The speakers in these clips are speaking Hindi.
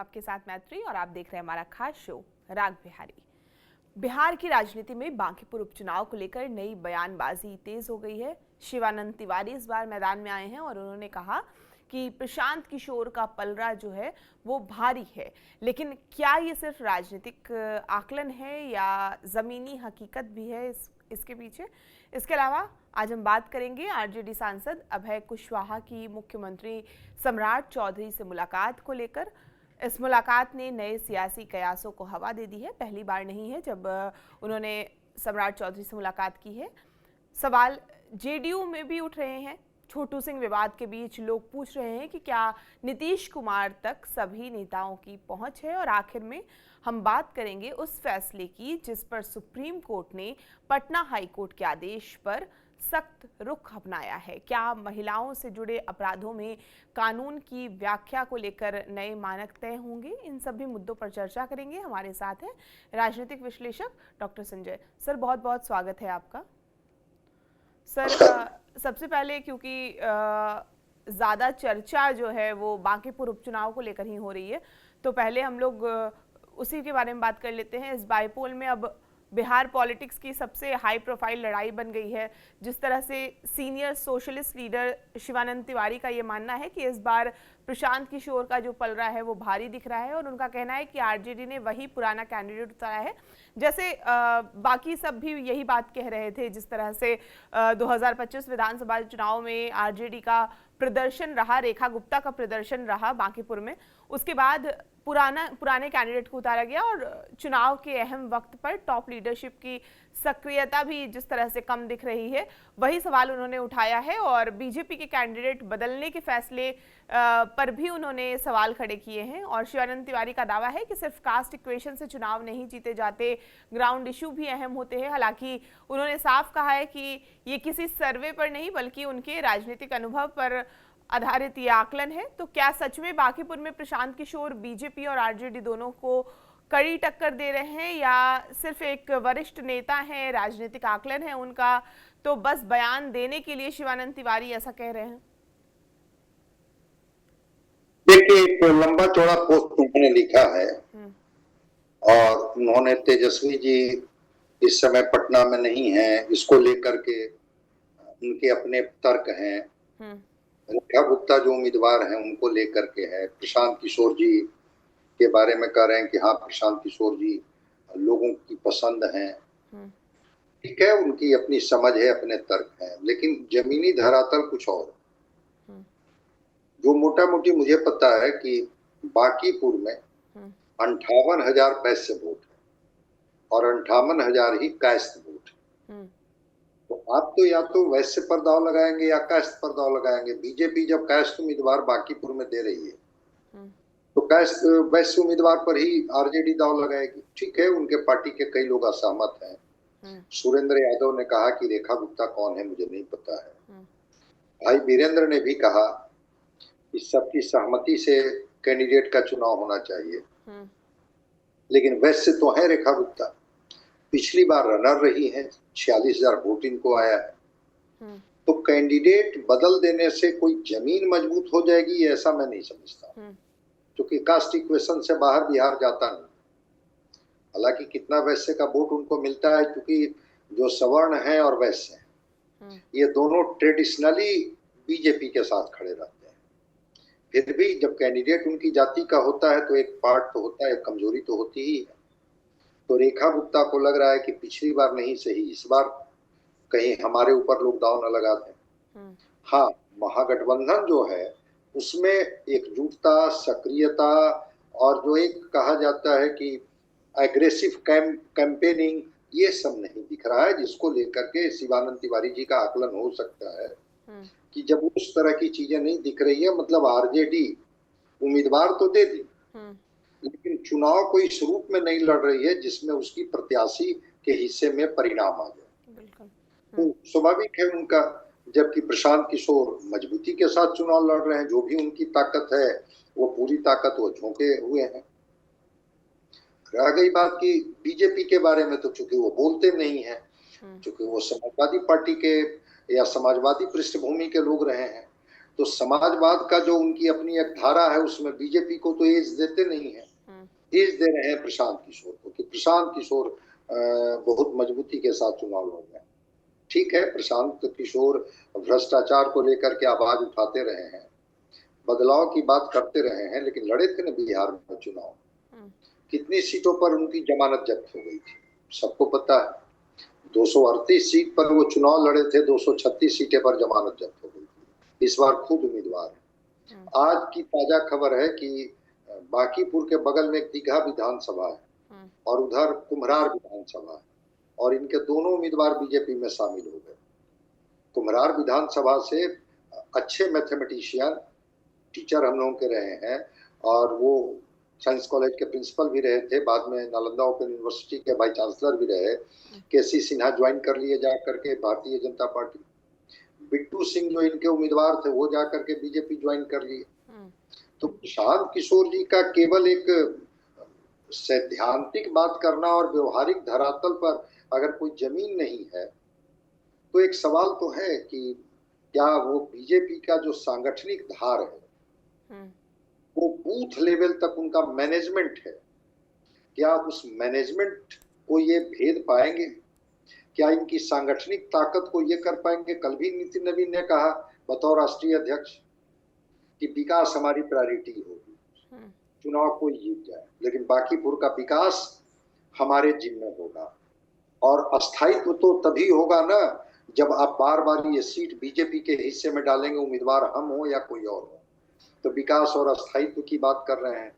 आपके साथ मैत्री और आप देख रहे हैं हमारा खास शो राग बिहारी। बिहार की राजनीति में बांकीपुर उपचुनाव को लेकर नई बयानबाजी तेज हो गई है। शिवानंद तिवारी इस बार मैदान में आए हैं और उन्होंने कहा कि प्रशांत किशोर का पलड़ा जो है वो भारी है। लेकिन क्या ये सिर्फ राजनीतिक आकलन है या जमीनी हकीकत भी है इसके पीछे? इसके अलावा आज हम बात करेंगे आरजेडी सांसद अभय कुशवाहा की मुख्यमंत्री सम्राट चौधरी से मुलाकात को लेकर। इस मुलाकात ने नए सियासी कयासों को हवा दे दी है। पहली बार नहीं है जब उन्होंने सम्राट चौधरी से मुलाकात की है। सवाल जेडीयू में भी उठ रहे हैं। छोटू सिंह विवाद के बीच लोग पूछ रहे हैं कि क्या नीतीश कुमार तक सभी नेताओं की पहुंच है। और आखिर में हम बात करेंगे उस फैसले की जिस पर सुप्रीम कोर्ट ने पटना हाई कोर्ट के आदेश पर सख्त रुख अपनाया है। क्या महिलाओं से जुड़े अपराधों में कानून की व्याख्या को लेकर नए मानक तय होंगे? इन सभी मुद्दों पर चर्चा करेंगे। हमारे साथ हैं राजनीतिक विश्लेषक डॉक्टर संजय। सर, बहुत बहुत स्वागत है आपका। सर, सबसे पहले क्योंकि ज़्यादा चर्चा जो है वो बांकीपुर उपचुनाव को लेकर ही हो रही है, तो पहले हम लोग उसी के बारे में बात कर लेते हैं। इस बाईपोल में अब बिहार पॉलिटिक्स की सबसे हाई प्रोफाइल लड़ाई बन गई है। जिस तरह से senior socialist leader Shivanand Tiwari का ये मानना है कि इस बार प्रशांत किशोर का जो पलड़ा है वो भारी दिख रहा है और उनका कहना है कि आरजेडी ने वही पुराना कैंडिडेट उतारा है जैसे बाकी सब भी यही बात कह रहे थे। जिस तरह से 2025 विधानसभा चुनाव में आरजेडी का प्रदर्शन रहा, रेखा गुप्ता का प्रदर्शन रहा बांकीपुर में, उसके बाद पुराने कैंडिडेट को उतारा गया और चुनाव के अहम वक्त पर टॉप लीडरशिप की सक्रियता भी जिस तरह से कम दिख रही है, वही सवाल उन्होंने उठाया है। और बीजेपी के कैंडिडेट बदलने के फैसले पर भी उन्होंने सवाल खड़े किए हैं। और शिवानंद तिवारी का दावा है कि सिर्फ कास्ट इक्वेशन से चुनाव नहीं जीते जाते, ग्राउंड इशू भी अहम होते हैं। हालांकि उन्होंने साफ कहा है कि ये किसी सर्वे पर नहीं बल्कि उनके राजनीतिक अनुभव पर आधारित ये आकलन है। तो क्या सच में बांकीपुर में प्रशांत किशोर बीजेपी और आरजेडी दोनों को कड़ी टक्कर दे रहे हैं या सिर्फ एक वरिष्ठ नेता हैं, राजनीतिक आकलन है उनका, तो बस बयान देने के लिए शिवानंद तिवारी ऐसा कह रहे हैं? देखिए, एक लंबा चौड़ा पोस्ट उन्होंने लिखा है और उन्होंने तेजस्वी जी इस समय पटना में नहीं है, इसको लेकर के उनके अपने तर्क हैं। रेखा गुप्ता जो उम्मीदवार हैं उनको लेकर के है। प्रशांत किशोर जी के बारे में कह रहे हैं कि हाँ, प्रशांत किशोर जी लोगों की पसंद हैं। ठीक है, उनकी अपनी समझ है, अपने तर्क हैं, लेकिन जमीनी धरातल कुछ और। जो मोटा मोटी मुझे पता है कि बांकीपुर में 58,000 वैश्य वोट है और 58,000 ही कायस्थ वोट है। तो आप तो या तो वैश्य पर दाव लगाएंगे या कायस्थ पर दाव लगाएंगे। बीजेपी जब कायस्थ उम्मीदवार बांकीपुर में दे रही है तो कायस्थ वैश्य उम्मीदवार पर ही आरजेडी दाव लगाएगी। ठीक है, उनके पार्टी के कई लोग असहमत हैं। सुरेंद्र यादव ने कहा कि रेखा गुप्ता कौन है मुझे नहीं पता है। भाई वीरेंद्र ने भी कहा कि सबकी सहमति से कैंडिडेट का चुनाव होना चाहिए, लेकिन वैसे तो है रेखा गुप्ता, पिछली बार रनर रही है, 46,000 वोट इनको आया है। तो कैंडिडेट बदल देने से कोई जमीन मजबूत हो जाएगी ऐसा मैं नहीं समझता, क्योंकि कास्ट इक्वेशन से बाहर बिहार जाता नहीं। हालांकि कितना वैश्य का वोट उनको मिलता है, क्योंकि जो सवर्ण है और वैश्य है ये दोनों ट्रेडिशनली बीजेपी के साथ खड़े रहते हैं। फिर भी जब कैंडिडेट उनकी जाति का होता है तो एक पार्ट तो होता है, एक कमजोरी तो होती ही है। तो रेखा गुप्ता को लग रहा है कि पिछली बार नहीं सही, इस बार कहीं हमारे ऊपर लोग दांव न लगा दें। हाँ, महागठबंधन जो है उसमें एकजुटता, सक्रियता और जो एक कहा जाता है कि एग्रेसिव कैंपेनिंग, ये सब नहीं दिख रहा है, जिसको लेकर के शिवानंद तिवारी जी का आकलन हो सकता है कि जब उस तरह की चीजें नहीं दिख रही है, मतलब आरजेडी उम्मीदवार तो दे दी लेकिन चुनाव को इस रूप में नहीं लड़ रही है जिसमें उसकी प्रत्याशी के हिस्से में परिणाम आ जाए। तो स्वाभाविक है उनका, जबकि प्रशांत किशोर मजबूती के साथ चुनाव लड़ रहे हैं, जो भी उनकी ताकत है वो पूरी ताकत वो झोंके हुए हैं। रह गई बात की बीजेपी के बारे में, तो चूंकि वो बोलते नहीं है, चूंकि वो समाजवादी पार्टी के या समाजवादी पृष्ठभूमि के लोग रहे हैं, तो समाजवाद का जो उनकी अपनी एक धारा है उसमें बीजेपी को तो एज देते नहीं है, एज दे रहे हैं प्रशांत किशोर को कि प्रशांत किशोर बहुत मजबूती के साथ चुनाव लड़ रहे हैं। ठीक है, प्रशांत किशोर भ्रष्टाचार को लेकर के आवाज उठाते रहे हैं, बदलाव की बात करते रहे हैं, लेकिन लड़े थे ना बिहार में चुनाव, कितनी सीटों पर उनकी जमानत जब्त हो गई थी सबको पता है। 238 सीट पर वो चुनाव लड़े थे, 236 सीटें पर जमानत जब्त हो गई थी। इस बार खुद उम्मीदवार है। आज की ताजा खबर है कि बांकीपुर के बगल में एक दीघा विधानसभा है और उधर कुम्हरार विधानसभा है, और इनके दोनों उम्मीदवार बीजेपी में शामिल हो गए। कुम्हरार विधानसभा से अच्छे मैथमेटिशियन टीचर हम लोगों के रहे हैं, और वो साइंस कॉलेज के प्रिंसिपल भी रहे थे, बाद में नालंदा ओपन यूनिवर्सिटी के वाइस चांसलर भी रहे। केसी सिन्हा ज्वाइन कर लिए जा करके भारतीय जनता पार्टी, बिट्टू सिंह जो इनके उम्मीदवार थे वो जा करके बीजेपी ज्वाइन कर लिए। तो प्रशांत किशोर जी का केवल एक सैद्धांतिक बात करना और व्यवहारिक धरातल पर अगर कोई जमीन नहीं है, तो एक सवाल तो है कि क्या वो बीजेपी का जो सांगठनिक धार है वो बूथ लेवल तक उनका मैनेजमेंट है, क्या उस मैनेजमेंट को ये भेद पाएंगे? क्या इनकी सांगठनिक ताकत को ये कर पाएंगे? कल भी नितिन नवीन ने कहा बतौर राष्ट्रीय अध्यक्ष कि विकास हमारी प्रायोरिटी होगी, चुनाव कोई जीत जाए, लेकिन बांकीपुर का विकास हमारे जिम्मे होगा। और अस्थायित्व तो तभी होगा ना जब आप बार बार ये सीट बीजेपी के हिस्से में डालेंगे, उम्मीदवार हम हो या कोई और हो। तो विकास और अस्थायित्व की बात कर रहे हैं,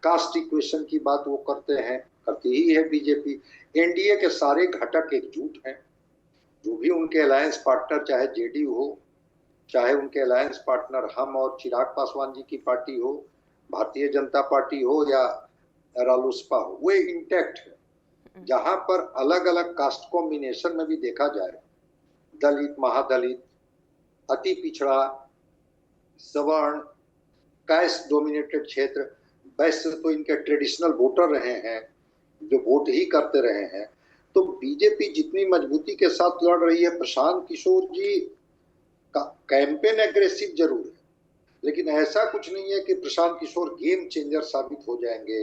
कास्ट इक्वेशन की बात वो करते हैं, करती ही है बीजेपी। एनडीए के सारे घटक एकजुट हैं, जो भी उनके अलायंस पार्टनर, चाहे जेडीयू हो, चाहे उनके अलायंस पार्टनर हम और चिराग पासवान जी की पार्टी हो, भारतीय जनता पार्टी हो या रालोसपा हो, वो इंटैक्ट है। जहां पर अलग अलग कास्ट कॉम्बिनेशन में भी देखा जाए, दलित, महादलित, अति पिछड़ा, सवर्ण, कास्ट डोमिनेटेड क्षेत्र, वैसे तो इनके ट्रेडिशनल वोटर रहे हैं जो वोट ही करते रहे हैं। तो बीजेपी जितनी मजबूती के साथ लड़ रही है, प्रशांत किशोर जी का कैंपेन एग्रेसिव जरूर है, लेकिन ऐसा कुछ नहीं है कि प्रशांत किशोर गेम चेंजर साबित हो जाएंगे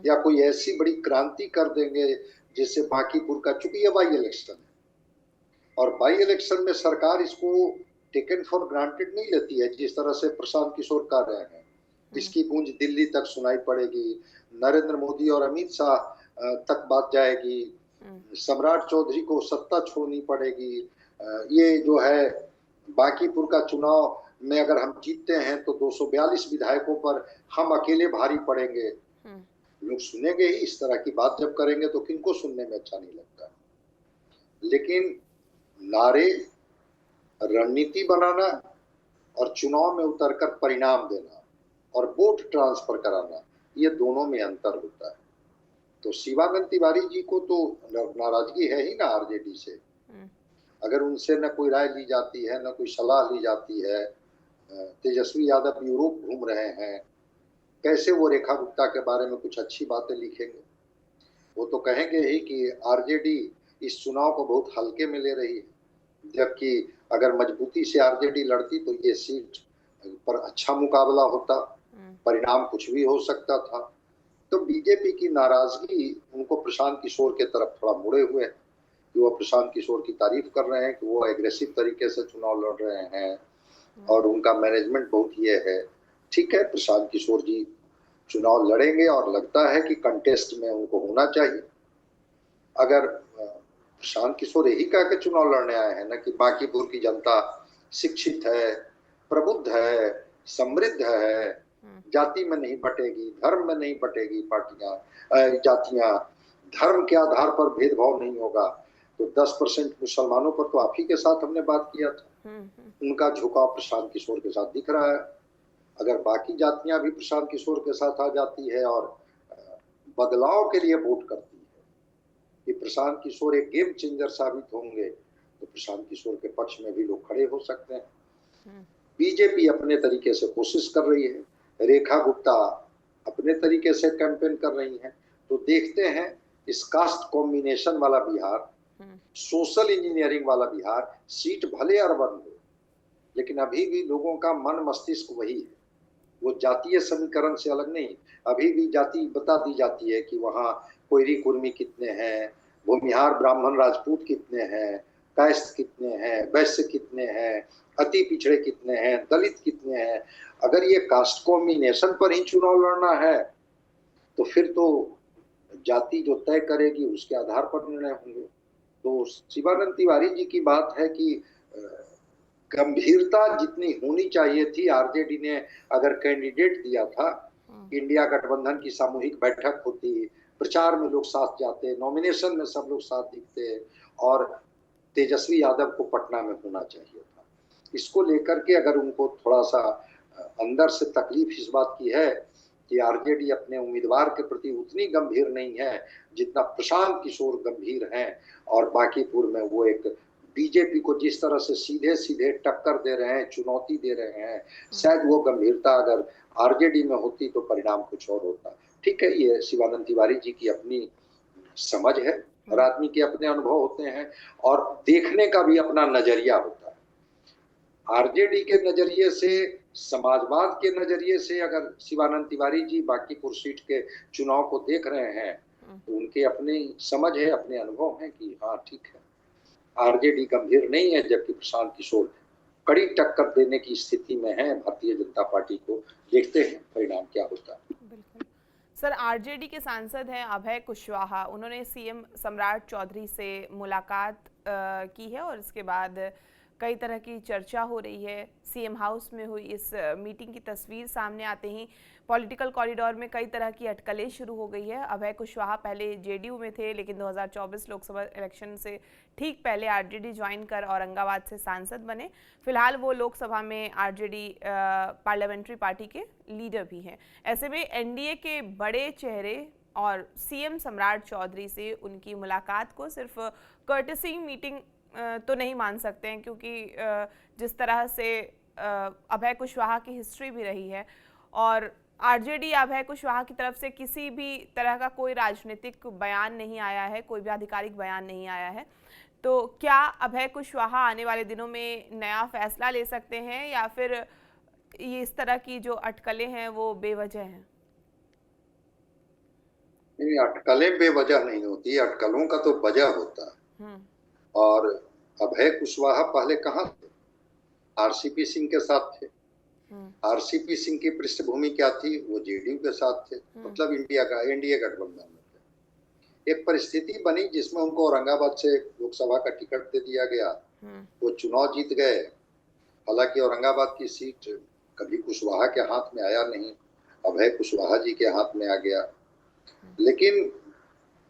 या कोई ऐसी बड़ी क्रांति कर देंगे जिससे बांकीपुर का, चूंकि ये बाई इलेक्शन है और बाई इलेक्शन में सरकार इसको टेकन फॉर ग्रांटेड नहीं लेती है जिस तरह से प्रशांत किशोर कर रहे हैं। इसकी गूंज दिल्ली तक सुनाई पड़ेगी, नरेंद्र मोदी और अमित शाह तक बात जाएगी, सम्राट चौधरी को सत्ता छोड़नी पड़ेगी। ये जो है बांकीपुर का चुनाव में अगर हम जीतते हैं तो 242 विधायकों पर हम अकेले भारी पड़ेंगे। लोग सुनेंगे ही, इस तरह की बात जब करेंगे तो किनको सुनने में अच्छा नहीं लगता। लेकिन नारे, रणनीति बनाना और चुनाव में उतरकर परिणाम देना और वोट ट्रांसफर कराना, ये दोनों में अंतर होता है। तो शिवानंद तिवारी जी को तो नाराजगी है ही ना आरजेडी से। अगर उनसे न कोई राय ली जाती है, न कोई सलाह ली जाती है। तेजस्वी यादव यूरोप घूम रहे हैं, कैसे वो रेखा गुप्ता के बारे में कुछ अच्छी बातें लिखेंगे? वो तो कहेंगे ही कि आरजेडी इस चुनाव को बहुत हल्के में ले रही है, जबकि अगर मजबूती से आरजेडी लड़ती तो ये सीट पर अच्छा मुकाबला होता, परिणाम कुछ भी हो सकता था। तो बीजेपी की नाराजगी उनको प्रशांत किशोर के तरफ थोड़ा मुड़े हुए है कि वो प्रशांत किशोर की तारीफ कर रहे हैं कि वो एग्रेसिव तरीके से चुनाव लड़ रहे हैं और उनका मैनेजमेंट बहुत ये है। ठीक है, प्रशांत किशोर जी चुनाव लड़ेंगे और लगता है कि कंटेस्ट में उनको होना चाहिए। अगर प्रशांत किशोर यही कह के चुनाव लड़ने आए हैं ना कि बांकीपुर की जनता शिक्षित है, प्रबुद्ध है, समृद्ध है, जाति में नहीं बटेगी, धर्म में नहीं बटेगी, पार्टियां जातियां, धर्म के आधार पर भेदभाव नहीं होगा, तो 10% मुसलमानों पर तो आप ही के साथ हमने बात किया था, उनका झुकाव प्रशांत किशोर के साथ दिख रहा है। अगर बाकी जातियां भी प्रशांत किशोर के साथ आ जाती है और बदलाव के लिए वोट करती है कि प्रशांत किशोर एक गेम चेंजर साबित होंगे, तो प्रशांत किशोर के पक्ष में भी लोग खड़े हो सकते हैं। बीजेपी अपने तरीके से कोशिश कर रही है, रेखा गुप्ता अपने तरीके से कैंपेन कर रही हैं। तो देखते हैं इस कास्ट कॉम्बिनेशन वाला बिहार, सोशल इंजीनियरिंग वाला बिहार, सीट भले अर्बन हो लेकिन अभी भी लोगों का मन मस्तिष्क वही है, वो जातीय समीकरण से अलग नहीं। अभी भी जाति बता दी जाती है कि वहाँ कोयरी कुर्मी कितने हैं, भूमिहार ब्राह्मण राजपूत कितने हैं, कायस्थ कितने हैं, वैश्य कितने हैं, अति पिछड़े कितने हैं, दलित कितने हैं। अगर ये कास्ट कॉम्बिनेशन पर ही चुनाव लड़ना है तो फिर तो जाति जो तय करेगी उसके आधार पर निर्णय होंगे। तो शिवानंद तिवारी जी की बात है कि गंभीरता जितनी होनी चाहिए थी, आरजेडी ने अगर कैंडिडेट दिया था, इंडिया गठबंधन की सामूहिक बैठक होती, प्रचार में लोग साथ जाते, नॉमिनेशन में सब लोग साथ दिखते और तेजस्वी यादव को पटना में होना चाहिए था। इसको लेकर के अगर उनको थोड़ा सा अंदर से तकलीफ इस बात की है कि आरजेडी अपने उम्मीदवार के प्रति उतनी गंभीर नहीं है जितना प्रशांत किशोर गंभीर हैं, और बांकीपुर में वो एक बीजेपी को जिस तरह से सीधे सीधे टक्कर दे रहे हैं, चुनौती दे रहे हैं, शायद वो गंभीरता अगर आरजेडी में होती तो परिणाम कुछ और होता। ठीक है, ये शिवानंद तिवारी जी की अपनी समझ है, हर आदमी के अपने अनुभव होते हैं और देखने का भी अपना नजरिया होता है। आरजेडी के नजरिए से, समाजवाद के नजरिए से अगर शिवानंद तिवारी जी बांकीपुर सीट के चुनाव को देख रहे हैं तो उनके अपनी समझ है, अपने अनुभव है कि हाँ ठीक है, आरजेडी गंभीर नहीं है, जबकि प्रशांत किशोर कड़ी टक्कर देने की स्थिति में है भारतीय जनता पार्टी को। देखते हैं परिणाम क्या होता है। बिल्कुल सर, आरजेडी के सांसद हैं अभय कुशवाहा, उन्होंने सीएम सम्राट चौधरी से मुलाकात की है और इसके बाद कई तरह की चर्चा हो रही है। सीएम हाउस में हुई इस मीटिंग की तस्वीर सामने आते ही पॉलिटिकल कॉरिडोर में कई तरह की अटकलें शुरू हो गई है। अभय कुशवाहा पहले जेडीयू में थे, लेकिन 2024 लोकसभा इलेक्शन से ठीक पहले आरजेडी ज्वाइन कर औरंगाबाद से सांसद बने। फिलहाल वो लोकसभा में आरजेडी पार्लियामेंट्री पार्टी के लीडर भी हैं। ऐसे में एनडीए के बड़े चेहरे और सीएम सम्राट चौधरी से उनकी मुलाकात को सिर्फ कर्टसी मीटिंग तो नहीं मान सकते हैं, क्योंकि जिस तरह से अभय कुशवाहा की हिस्ट्री भी रही है और आरजेडी अभय कुशवाहा की तरफ से किसी भी तरह का कोई राजनीतिक बयान नहीं आया है, कोई भी आधिकारिक बयान नहीं आया है, तो क्या अभय कुशवाहा आने वाले दिनों में नया फैसला ले सकते हैं या फिर ये इस तरह की जो अटकलें हैं वो बेवजह हैं? नहीं, अटकलें बेवजह नहीं होती, अटकलों का तो वजह होता है। और अभय कुशवाहा पहले कहाँ थे? आरसीपी सिंह के साथ थे। आरसीपी सिंह की पृष्ठभूमि क्या थी? वो जेडीयू के साथ थे, मतलब एनडीए गठबंधन में थे। एक परिस्थिति बनी जिसमें उनको औरंगाबाद से लोकसभा का टिकट दे दिया गया, वो चुनाव जीत गए। हालांकि औरंगाबाद की सीट कभी कुशवाहा के हाथ में आया नहीं, अभय कुशवाहा जी के हाथ में आ गया। लेकिन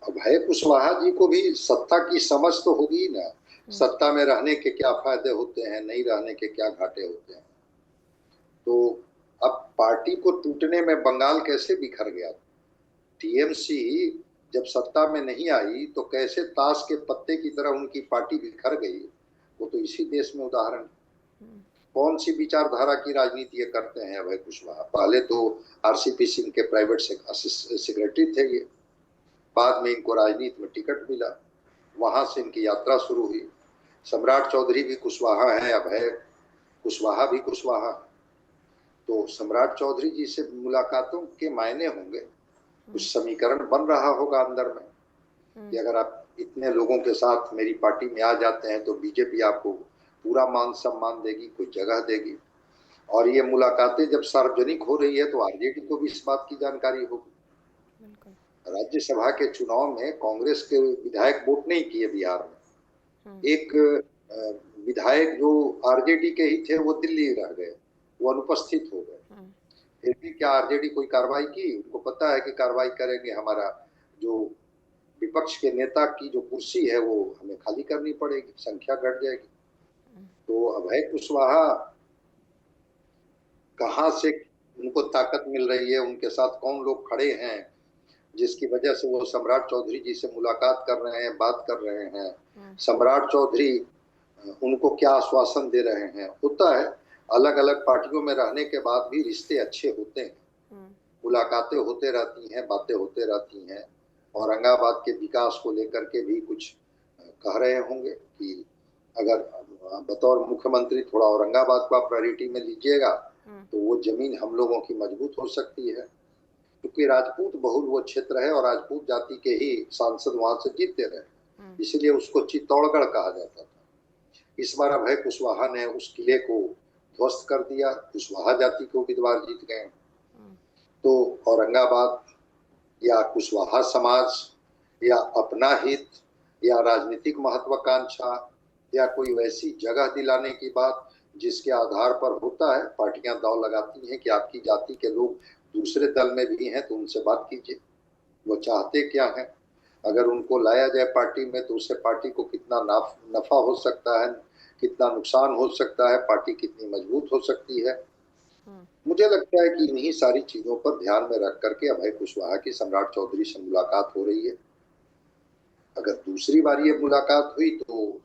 अभय कुशवाहा जी को भी सत्ता की समझ तो होगी ना, सत्ता में रहने के क्या फायदे होते हैं, नहीं रहने के क्या घाटे होते हैं। तो अब पार्टी को टूटने में बंगाल कैसे बिखर गया। टीएमसी जब सत्ता में नहीं आई तो कैसे ताश के पत्ते की तरह उनकी पार्टी बिखर गई, वो तो इसी देश में उदाहरण। कौन सी विचारधारा की राजनीति ये करते हैं अभय कुशवाहा? पहले तो आरसीपी सिंह के प्राइवेट सेक्रेटरी थे ये, बाद में इनको राजनीति में टिकट मिला, वहां से इनकी यात्रा शुरू हुई। सम्राट चौधरी भी कुशवाहा है, अभय कुशवाहा भी कुशवाहा। तो सम्राट चौधरी जी से मुलाकातों के मायने होंगे, कुछ समीकरण बन रहा होगा अंदर में कि अगर आप इतने लोगों के साथ मेरी पार्टी में आ जाते हैं तो बीजेपी आपको पूरा मान सम्मान देगी, कोई जगह देगी। और ये मुलाकातें जब सार्वजनिक हो रही है तो आरजेडी को भी इस बात की जानकारी होगी। राज्यसभा के चुनाव में कांग्रेस के विधायक वोट नहीं किए बिहार में। एक विधायक जो आरजेडी के ही थे वो दिल्ली रह गए, वो अनुपस्थित हो गए। फिर भी क्या आरजेडी कोई कार्रवाई की? उनको पता है कि कार्रवाई करेंगे, हमारा जो विपक्ष के नेता की जो कुर्सी है वो हमें खाली करनी पड़ेगी, संख्या घट जाएगी। तो अभय कुशवाहा कहाँ से उनको ताकत मिल रही है, उनके साथ कौन लोग खड़े हैं जिसकी वजह से वो सम्राट चौधरी जी से मुलाकात कर रहे हैं, बात कर रहे हैं। सम्राट चौधरी उनको क्या आश्वासन दे रहे हैं? होता है, अलग अलग पार्टियों में रहने के बाद भी रिश्ते अच्छे होते हैं, मुलाकातें होते रहती हैं, बातें होते रहती हैं। औरंगाबाद के विकास को लेकर के भी कुछ कह रहे होंगे कि अगर बतौर मुख्यमंत्री थोड़ा औरंगाबाद को प्रायोरिटी में लीजिएगा तो वो जमीन हम लोगों की मजबूत हो सकती है, क्योंकि राजपूत बहुल वो क्षेत्र है और राजपूत जाति के ही सांसद वहां से जीतते रहे, इसलिए उसको चित्तौड़गढ़ कहा जाता था। इस बार अभय कुशवाहा ने उस किले को ध्वस्त कर दिया, कुशवाहा जाति को उम्मीदवार जीत गए। तो औरंगाबाद या कुशवाहा समाज या अपना हित या राजनीतिक महत्वाकांक्षा या कोई वैसी जगह दिलाने की बात जिसके आधार पर होता है, पार्टियां दांव लगाती हैं कि आपकी जाति के लोग दूसरे दल में भी हैं तो उनसे बात कीजिए, वो चाहते क्या है। अगर उनको लाया जाए पार्टी में तो उससे पार्टी को कितना नफा हो सकता है, कितना नुकसान हो सकता है, पार्टी कितनी मजबूत हो सकती है। मुझे लगता है कि इन्हीं सारी चीजों पर ध्यान में रख करके अभय कुशवाहा की सम्राट चौधरी से मुलाकात हो रही है। अगर दूसरी बार ये मुलाकात हुई तो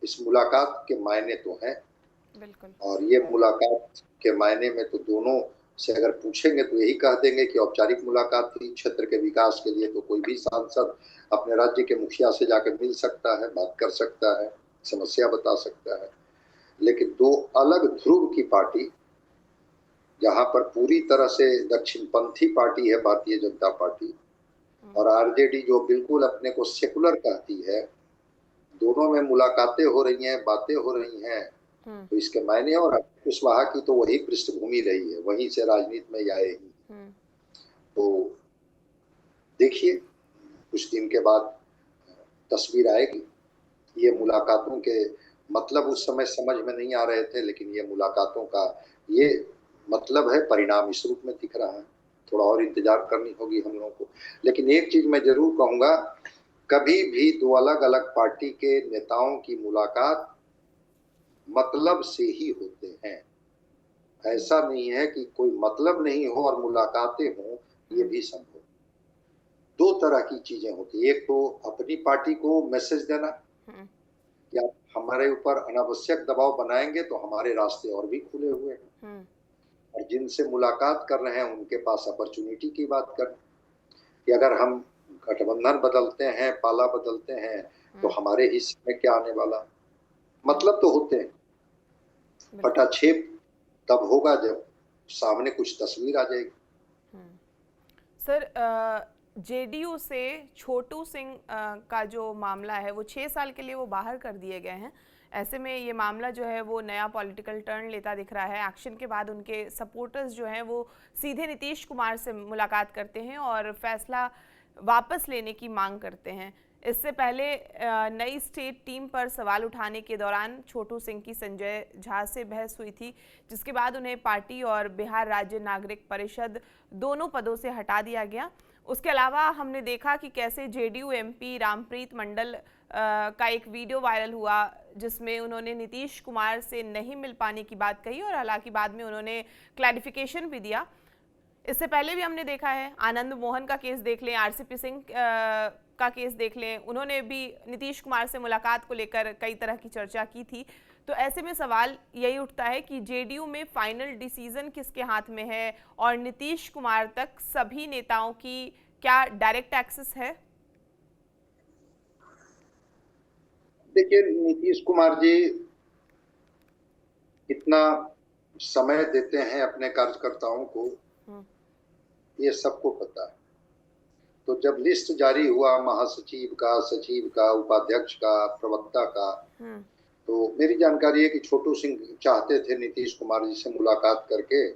इस मुलाकात के मायने तो हैं, बिल्कुल। और ये मुलाकात के मायने में तो दोनों से अगर पूछेंगे तो यही कह देंगे कि औपचारिक मुलाकात थी क्षेत्र के विकास के लिए, तो कोई भी सांसद अपने राज्य के मुखिया से जाकर मिल सकता है, बात कर सकता है, समस्या बता सकता है। लेकिन दो अलग ध्रुव की पार्टी, जहां पर पूरी तरह से दक्षिणपंथी पार्टी है भारतीय जनता पार्टी और आरजेडी जो बिल्कुल अपने को सेकुलर कहती है, दोनों में मुलाकातें हो रही हैं, बातें हो रही हैं, तो इसके मायने, और कुशवाहा की तो वही पृष्ठभूमि रही है, वहीं से राजनीति में आए ही। तो देखिए कुछ दिन के बाद तस्वीर आएगी। ये मुलाकातों के मतलब उस समय समझ में नहीं आ रहे थे, लेकिन ये मुलाकातों का ये मतलब है, परिणाम इस रूप में दिख रहा है। थोड़ा और इंतजार करनी होगी हम लोगों को। लेकिन एक चीज मैं जरूर कहूंगा, कभी भी दो अलग अलग पार्टी के नेताओं की मुलाकात मतलब से ही होते हैं। ऐसा नहीं है कि कोई मतलब नहीं हो और मुलाकातें हो, ये भी संभव। दो तरह की चीजें होती, एक तो अपनी पार्टी को मैसेज देना कि आप हमारे ऊपर अनावश्यक दबाव बनाएंगे तो हमारे रास्ते और भी खुले हुए हैं, और जिनसे मुलाकात कर रहे हैं उनके पास अपॉर्चुनिटी की बात कर कि अगर हम गठबंधन बदलते हैं, पाला बदलते हैं, तो हमारे हिस्से में क्या आने वाला। मतलब तो होते हैं, पटाक्षेप तब होगा जब सामने कुछ तस्वीर आ जाएगी। सर, जेडीयू से छोटू सिंह का जो मामला है वो 6 साल के लिए वो बाहर कर दिए गए हैं। ऐसे में ये मामला जो है वो नया पॉलिटिकल टर्न लेता दिख रहा है। एक्शन के बाद उनके सपोर्टर्स जो हैं वो सीधे नीतीश कुमार से मुलाकात करते हैं और फैसला वापस लेने की मांग करते हैं। इससे पहले नई स्टेट टीम पर सवाल उठाने के दौरान छोटू सिंह की संजय झा से बहस हुई थी, जिसके बाद उन्हें पार्टी और बिहार राज्य नागरिक परिषद दोनों पदों से हटा दिया गया। उसके अलावा हमने देखा कि कैसे जेडीयू एमपी रामप्रीत मंडल का एक वीडियो वायरल हुआ जिसमें उन्होंने नीतीश कुमार से नहीं मिल पाने की बात कही, और हालांकि बाद में उन्होंने क्लैरिफिकेशन भी दिया। इससे पहले भी हमने देखा है, आनंद मोहन का केस देख लें, आरसीपी सिंह का केस देख लें, उन्होंने भी नीतीश कुमार से मुलाकात को लेकर कई तरह की चर्चा की थी। तो ऐसे में सवाल यही उठता है कि जेडीयू में फाइनल डिसीजन किसके हाथ में है और नीतीश कुमार तक सभी नेताओं की क्या डायरेक्ट एक्सेस है? देखिए, नीतीश कुमार जी कितना समय देते हैं अपने कार्यकर्ताओं को, ये सबको पता है। तो जब लिस्ट जारी हुआ महासचिव का, सचिव का, उपाध्यक्ष का, प्रवक्ता का, तो मेरी जानकारी है कि छोटू सिंह चाहते थे नीतीश कुमार जी से मुलाकात करके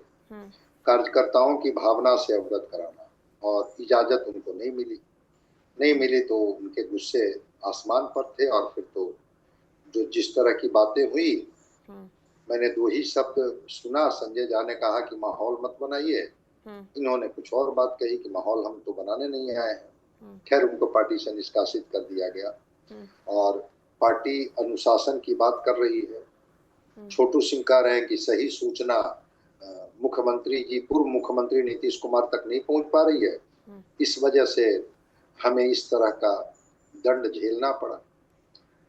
कार्यकर्ताओं की भावना से अवगत कराना, और इजाजत उनको नहीं मिली तो उनके गुस्से आसमान पर थे। और फिर तो जो जिस तरह की बातें हुई, मैंने दो ही शब्द सुना, संजय झा ने कहा कि माहौल मत बनाइए, इन्होंने कुछ और बात कही कि माहौल हम तो बनाने नहीं आए हैं। खैर, उनको पार्टी से निष्कासित कर दिया गया और पार्टी अनुशासन की बात कर रही है। छोटू सिंह कह रहे हैं कि सही सूचना मुख्यमंत्री जी, पूर्व मुख्यमंत्री नीतीश कुमार तक नहीं पहुंच पा रही है, इस वजह से हमें इस तरह का दंड झेलना पड़ा।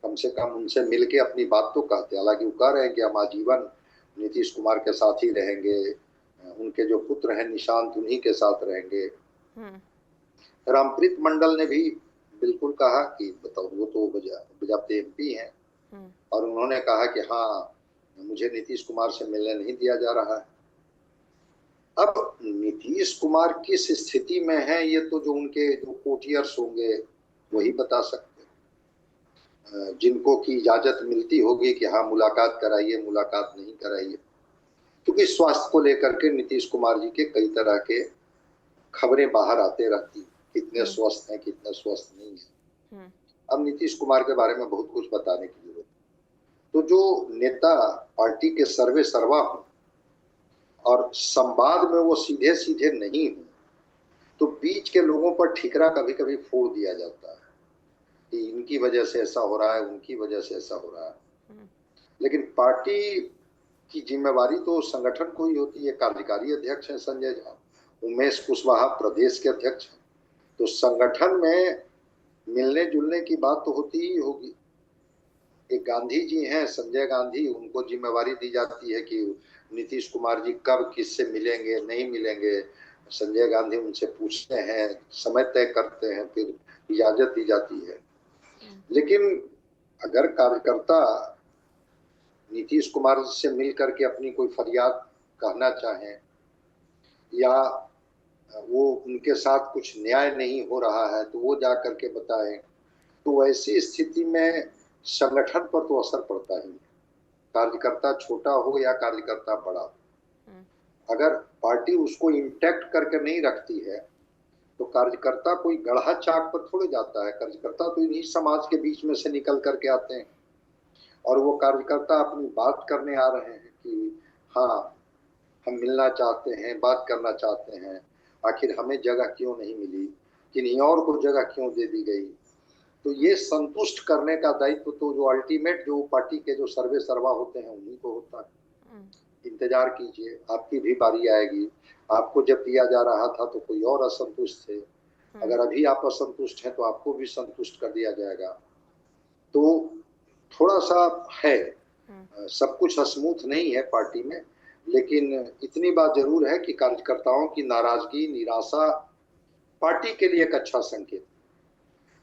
कम से कम उनसे मिलके अपनी बात तो कहते। हालांकि वो कह रहे हैं कि हम आजीवन नीतीश कुमार के साथ ही रहेंगे, उनके जो पुत्र हैं निशांत उन्हीं के साथ रहेंगे। रामप्रीत मंडल ने भी बिल्कुल कहा कि बताओ, वो तो बजाते एमपी हैं, और उन्होंने कहा कि हाँ, मुझे नीतीश कुमार से मिलने नहीं दिया जा रहा है। अब नीतीश कुमार किस स्थिति में है ये तो जो उनके जो कोटियर्स होंगे वही बता सकते हैं, जिनको की इजाजत मिलती होगी कि हाँ मुलाकात कराइए, मुलाकात नहीं कराइए। क्योंकि स्वास्थ्य को लेकर के नीतीश कुमार जी के कई तरह के खबरें बाहर आते रहती, कितने स्वस्थ हैं, कितने स्वस्थ नहीं है। अब नीतीश कुमार के बारे में बहुत कुछ बताने की जरूरत है। तो जो नेता पार्टी के सर्वे सर्वा हो और संवाद में वो सीधे सीधे नहीं हो, तो बीच के लोगों पर ठिकरा कभी कभी फोड़ दिया जाता है कि इनकी वजह से ऐसा हो रहा है, उनकी वजह से ऐसा हो रहा है। लेकिन पार्टी की जिम्मेवारी तो संगठन को ही होती है। कार्यकारी अध्यक्ष हैं संजय झा, उमेश कुशवाहा प्रदेश के अध्यक्ष हैं, तो संगठन में मिलने जुलने की बात तो होती ही होगी। एक गांधी जी हैं, संजय गांधी, उनको जिम्मेवारी दी जाती है कि नीतीश कुमार जी कब किससे मिलेंगे, नहीं मिलेंगे। संजय गांधी उनसे पूछते हैं, समय तय करते हैं, फिर इजाजत दी जाती है। लेकिन अगर कार्यकर्ता नीतीश कुमार से मिल करके अपनी कोई फरियाद कहना चाहें या वो उनके साथ कुछ न्याय नहीं हो रहा है तो वो जा करके बताएं, तो ऐसी स्थिति में संगठन पर तो असर पड़ता ही है, कार्यकर्ता छोटा हो या कार्यकर्ता बड़ा हो। अगर पार्टी उसको इंटैक्ट करके नहीं रखती है तो कार्यकर्ता कोई गढ़ा चाक पर थोड़े जाता है। कार्यकर्ता तो इन्हीं समाज के बीच में से निकल करके आते हैं और वो कार्यकर्ता अपनी बात करने आ रहे हैं कि हाँ हम मिलना चाहते हैं, बात करना चाहते हैं, आखिर हमें जगह क्यों नहीं मिली, किन्हीं और को जगह क्यों दे दी गई। तो ये संतुष्ट करने का दायित्व तो जो अल्टीमेट जो पार्टी के जो सर्वे सर्वा होते हैं उन्हीं को होता है। इंतजार कीजिए, आपकी भी बारी आएगी। आपको जब दिया जा रहा था तो कोई और असंतुष्ट थे, अगर अभी आप असंतुष्ट हैं तो आपको भी संतुष्ट कर दिया जाएगा। तो थोड़ा सा है, सब कुछ स्मूथ नहीं है पार्टी में, लेकिन इतनी बात जरूर है कि कार्यकर्ताओं की नाराजगी, निराशा पार्टी के लिए एक अच्छा संकेत।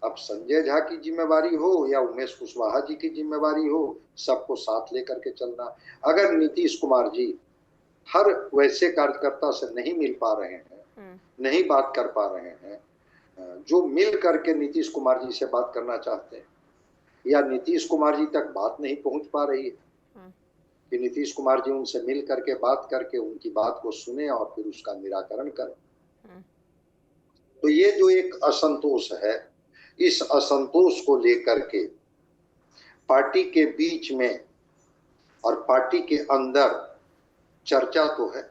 अब संजय झा की जिम्मेवारी हो या उमेश कुशवाहा जी की जिम्मेवारी हो, सबको साथ लेकर के चलना। अगर नीतीश कुमार जी हर वैसे कार्यकर्ता से नहीं मिल पा रहे हैं, नहीं बात कर पा रहे हैं, जो मिल करके नीतीश कुमार जी से बात करना चाहते हैं, या नीतीश कुमार जी तक बात नहीं पहुंच पा रही है कि नीतीश कुमार जी उनसे मिल करके बात करके उनकी बात को सुने और फिर उसका निराकरण करें, तो ये जो एक असंतोष है, इस असंतोष को लेकर के पार्टी के बीच में और पार्टी के अंदर चर्चा तो है।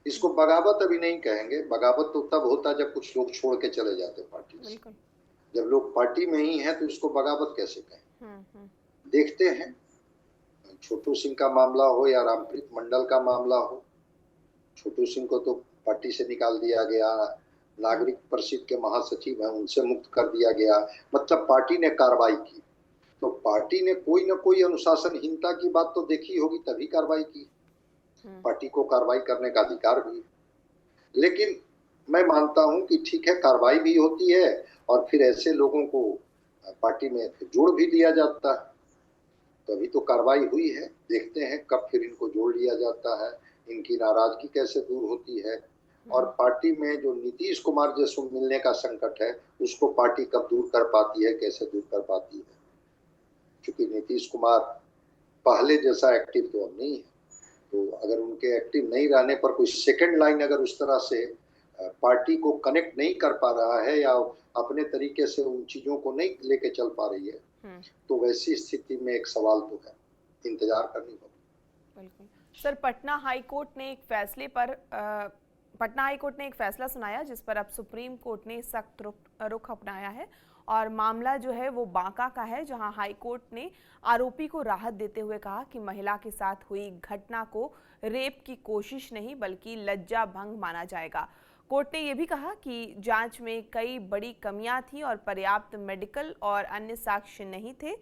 इसको बगावत अभी नहीं कहेंगे, बगावत तो तब होता जब कुछ लोग छोड़ के चले जाते पार्टी से। जब लोग पार्टी में ही हैं तो इसको बगावत कैसे कहें। देखते हैं, छोटू सिंह का मामला हो या रामप्रीत मंडल का मामला हो, छोटू सिंह को तो पार्टी से निकाल दिया गया, नागरिक परिषद के महासचिव हैं उनसे मुक्त कर दिया गया, मतलब पार्टी ने कार्रवाई की। तो पार्टी ने कोई ना कोई अनुशासनहीनता की बात तो देखी होगी तभी कार्रवाई की। पार्टी को कार्रवाई करने का अधिकार भी, लेकिन मैं मानता हूं कि ठीक है कार्रवाई भी होती है और फिर ऐसे लोगों को पार्टी में जोड़ भी लिया जाता है। तो अभी तो कार्रवाई हुई है, देखते हैं कब फिर इनको जोड़ लिया जाता है, इनकी नाराजगी कैसे दूर होती है और पार्टी में जो नीतीश कुमार जैसे मिलने का संकट है उसको पार्टी कब दूर कर पाती है, कैसे दूर कर पाती है। क्योंकि नीतीश कुमार पहले जैसा एक्टिव तो अब नहीं है, तो अगर उनके एक्टिव नहीं रहने पर कोई सेकंड लाइन अगर उस तरह से पार्टी को कनेक्ट नहीं कर पा रहा है या अपने तरीके से उन चीजों को नहीं लेके चल पा रही है, तो वैसी स्थिति में एक सवाल तो है, इंतजार करनी होगी। बिल्कुल सर, पटना हाई कोर्ट ने एक फैसला सुनाया जिस पर अब सुप्रीम कोर्ट ने सख्त रुख अपनाया है और मामला जो है वो बांका का है, जहां हाई कोर्ट ने आरोपी को राहत देते हुए कहा कि महिला के साथ हुई घटना को रेप की कोशिश नहीं बल्कि लज्जा भंग माना जाएगा। कोर्ट ने यह भी कहा कि जांच में कई बड़ी कमियां थी और पर्याप्त मेडिकल और अन्य साक्ष्य नहीं थे।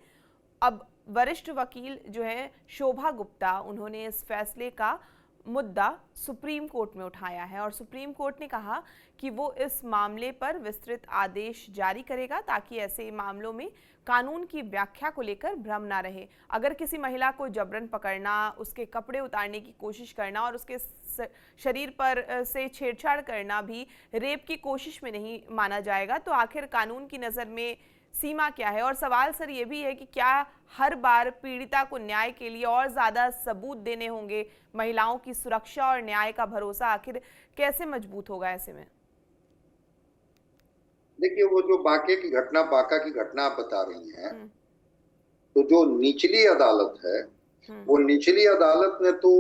अब वरिष्ठ वकील जो है शोभा गुप्ता, उन्होंने इस फैसले का मुद्दा सुप्रीम कोर्ट में उठाया है और सुप्रीम कोर्ट ने कहा कि वो इस मामले पर विस्तृत आदेश जारी करेगा ताकि ऐसे मामलों में कानून की व्याख्या को लेकर भ्रम ना रहे। अगर किसी महिला को जबरन पकड़ना, उसके कपड़े उतारने की कोशिश करना और उसके शरीर पर से छेड़छाड़ करना भी रेप की कोशिश में नहीं माना जाएगा, तो आखिर कानून की नज़र में सीमा क्या है? और सवाल सर ये भी है कि क्या हर बार पीड़िता को न्याय के लिए और ज्यादा सबूत देने होंगे? महिलाओं की सुरक्षा और न्याय का भरोसा आखिर कैसे मजबूत होगा ऐसे में? देखिए, वो जो बांका की घटना आप बता रही हैं, तो जो निचली अदालत है, वो निचली अदालत ने तो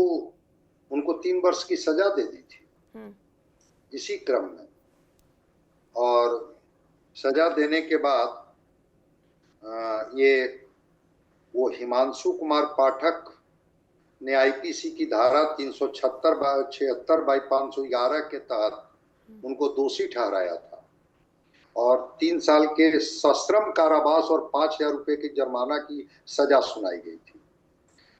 उनको 3 वर्ष की सजा दे दी थी इसी क्रम में। और सजा देने के बाद ये वो हिमांशु कुमार पाठक ने आईपीसी की धारा 376/511 के तहत उनको दोषी ठहराया था और 3 साल के सश्रम कारावास और 5,000 रुपए की जुर्माना की सजा सुनाई गई थी।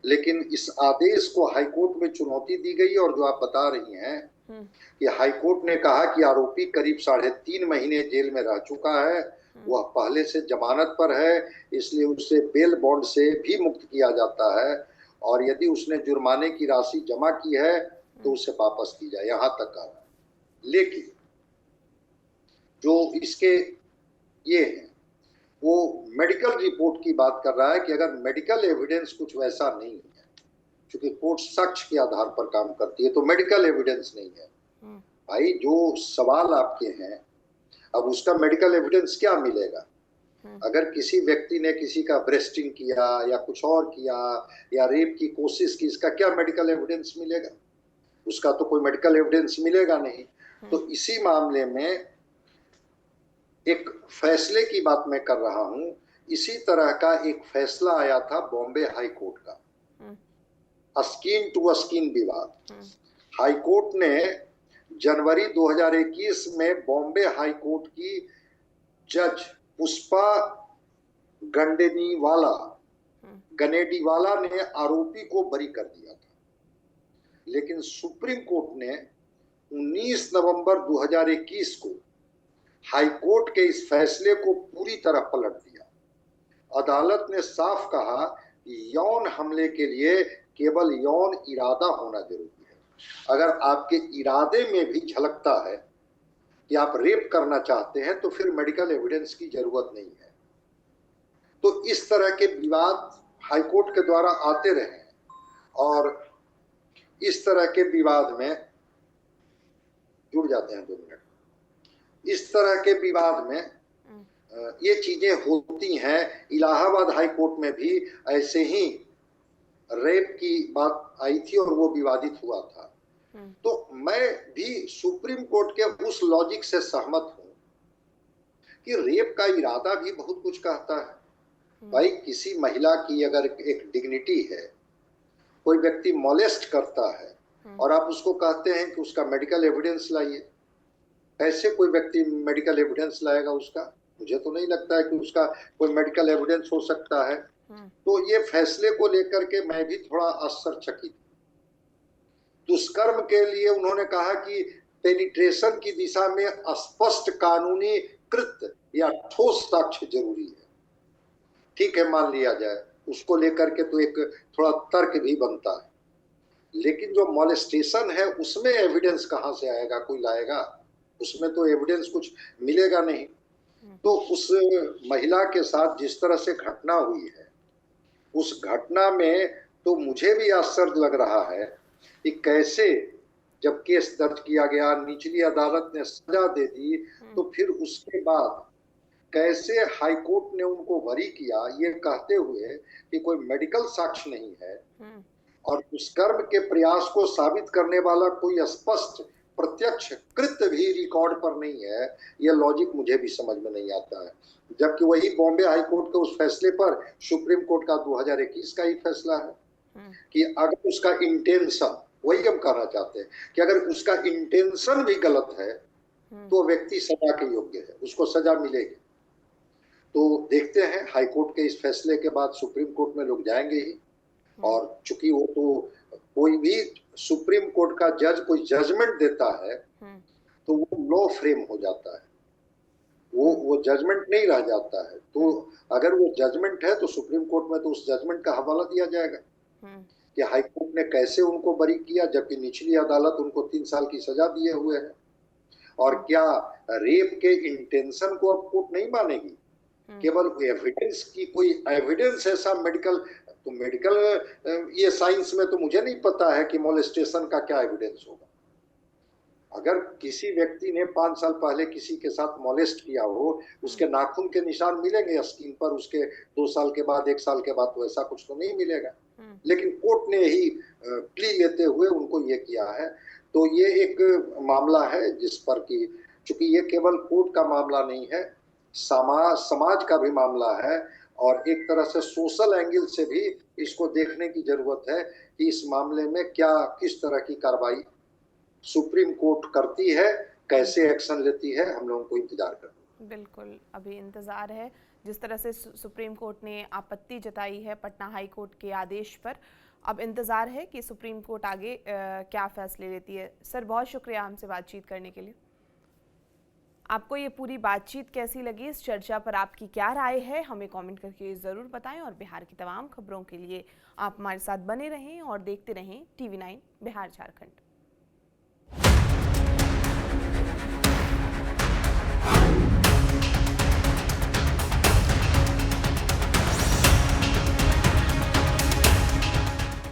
लेकिन इस आदेश को हाईकोर्ट में चुनौती दी गई और जो आप बता रही हैं कि हाईकोर्ट ने कहा कि आरोपी करीब 3.5 महीने जेल में रह चुका है, वह पहले से जमानत पर है, इसलिए उसे बेल बॉन्ड से भी मुक्त किया जाता है और यदि उसने जुर्माने की राशि जमा की है तो उसे वापस की जाए, यहां तक कहा। लेकिन जो इसके ये है वो मेडिकल रिपोर्ट की बात कर रहा है कि अगर मेडिकल एविडेंस कुछ वैसा नहीं है, क्योंकि कोर्ट साक्ष्य के आधार पर काम करती है, तो मेडिकल एविडेंस नहीं है। भाई, जो सवाल आपके हैं, अब उसका मेडिकल एविडेंस क्या मिलेगा? अगर किसी व्यक्ति ने किसी का ब्रेस्टिंग किया या कुछ और किया या रेप की कोशिश की, इसका क्या मेडिकल एविडेंस मिलेगा? उसका तो कोई मेडिकल एविडेंस मिलेगा नहीं। तो इसी मामले में एक फैसले की बात मैं कर रहा हूं। इसी तरह का एक फैसला आया था बॉम्बे हाई कोर्ट का, स्किन टू स्किन विवाद। हाई कोर्ट ने जनवरी 2021 में बॉम्बे हाई कोर्ट की जज पुष्पा गनेडीवाला ने आरोपी को बरी कर दिया था, लेकिन सुप्रीम कोर्ट ने 19 नवंबर 2021 को हाई कोर्ट के इस फैसले को पूरी तरह पलट दिया। अदालत ने साफ कहा कि यौन हमले के लिए केवल यौन इरादा होना जरूरी है। अगर आपके इरादे में भी झलकता है कि आप रेप करना चाहते हैं तो फिर मेडिकल एविडेंस की जरूरत नहीं है। तो इस तरह के विवाद हाईकोर्ट के द्वारा आते रहे हैं और इस तरह के विवाद में जुड़ जाते हैं। 2 मिनट। इस तरह के विवाद में ये चीजें होती हैं। इलाहाबाद हाई कोर्ट में भी ऐसे ही रेप की बात आई थी और वो विवादित हुआ था। तो मैं भी सुप्रीम कोर्ट के उस लॉजिक से सहमत हूं कि रेप का इरादा भी बहुत कुछ कहता है। भाई, किसी महिला की अगर एक डिग्निटी है, कोई व्यक्ति मॉलेस्ट करता है और आप उसको कहते हैं कि उसका मेडिकल एविडेंस लाइए, ऐसे कोई व्यक्ति मेडिकल एविडेंस लाएगा उसका? मुझे तो नहीं लगता है कि उसका कोई मेडिकल एविडेंस हो सकता है। तो ये फैसले को लेकर के मैं भी थोड़ा आश्चर्यचकित। दुष्कर्म के लिए उन्होंने कहा कि पेनिट्रेशन की दिशा में स्पष्ट कानूनी कृत या ठोस साक्ष्य जरूरी है। ठीक है, मान लिया जाए, उसको लेकर के तो एक थोड़ा तर्क भी बनता है, लेकिन जो मॉलेस्टेशन है उसमें एविडेंस कहां से आएगा? कोई लाएगा? उसमें तो एविडेंस कुछ मिलेगा नहीं। तो उस महिला के साथ जिस तरह से घटना हुई है, उस घटना में तो मुझे भी आश्चर्य लग रहा है कि कैसे जब केस दर्ज किया गया, निचली अदालत ने सजा दे दी, तो फिर उसके बाद कैसे हाईकोर्ट ने उनको बरी किया, ये कहते हुए कि कोई मेडिकल साक्ष्य नहीं है और दुष्कर्म के प्रयास को साबित करने वाला कोई स्पष्ट प्रत्यक्ष कृत्य भी रिकॉर्ड पर नहीं है। यह लॉजिक मुझे भी समझ में नहीं आता है। जबकि वही बॉम्बे हाई कोर्ट के उस फैसले पर सुप्रीम कोर्ट का 2021 का ही फैसला है कि अगर उसका इंटेंशन, वही हम कहना चाहते हैं कि अगर उसका इंटेंशन भी गलत है तो व्यक्ति सजा के योग्य है, उसको सजा मिलेगी। तो देखते हैं, हाई कोर्ट के इस फैसले के बाद सुप्रीम कोर्ट में लोग जाएंगे ही, और चूंकि वो तो कोई भी सुप्रीम कोर्ट का जज कोई जजमेंट देता है तो वो लॉ फ्रेम हो जाता है, वो जजमेंट नहीं रह जाता है। तो अगर वो जजमेंट है तो सुप्रीम कोर्ट में तो उस जजमेंट का हवाला दिया जाएगा कि हाई कोर्ट ने कैसे उनको बरी किया, जबकि निचली अदालत उनको 3 साल की सजा दिए हुए है। और क्या रेप के इंटेंशन को अब कोर्ट नहीं मानेगी? केवल एविडेंस की कोई एविडेंस ऐसा मेडिकल ये साइंस में तो मुझे नहीं पता है कि मोलेस्टेशन का क्या एविडेंस होगा। अगर किसी व्यक्ति ने 5 साल पहले किसी के साथ मोलेस्ट किया हो, उसके नाखून के निशान मिलेंगे स्किन पर, उसके 2 साल के बाद 1 साल के बाद तो ऐसा कुछ तो नहीं मिलेगा। लेकिन कोर्ट ने ही प्ली लेते हुए उनको ये किया है। तो ये एक मामला है जिस पर कि चूंकि ये केवल कोर्ट का मामला नहीं है, समाज का भी मामला है और एक तरह से सोशल एंगल से भी इसको देखने की जरूरत है कि इस मामले में क्या किस तरह की कार्रवाई सुप्रीम कोर्ट करती है, कैसे एक्शन लेती है, हम लोगों को इंतजार करना। बिल्कुल, अभी इंतजार है। जिस तरह से सुप्रीम कोर्ट ने आपत्ति जताई है पटना हाई कोर्ट के आदेश पर, अब इंतजार है कि सुप्रीम कोर्ट आगे क्या फैसले लेती है। सर, बहुत शुक्रिया हमसे बातचीत करने के लिए। आपको ये पूरी बातचीत कैसी लगी, इस चर्चा पर आपकी क्या राय है, हमें कमेंट करके ज़रूर बताएं। और बिहार की तमाम खबरों के लिए आप हमारे साथ बने रहें और देखते रहें TV9 बिहार झारखंड।